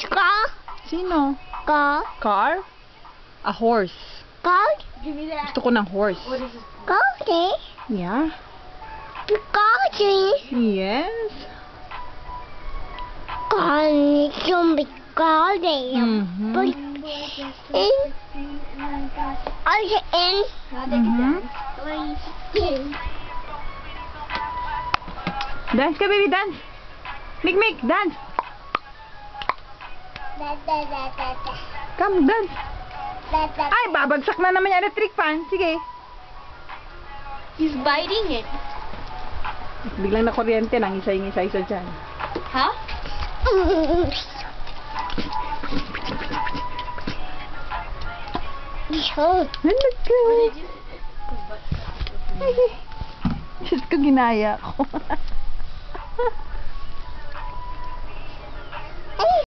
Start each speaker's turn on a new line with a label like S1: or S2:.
S1: Car?
S2: Sino?
S1: Car?
S2: Car? A horse.
S1: Car?
S2: Gusto ko ng horse.
S1: Car?
S2: Yeah.
S1: Car?
S2: Yes.
S1: Car? Zombie car?
S2: Mhm.
S1: Put in. Are you in?
S2: Mhm. Dance ka, baby, dance. Mig, dance. Come, dance. Ay, babagsak na naman yung electric fan. Sige.
S1: He's biting it.
S2: Biglang na kuryente, nang isa dyan.
S1: Huh?
S2: Ano ka? Diyos ko, ginaya ko.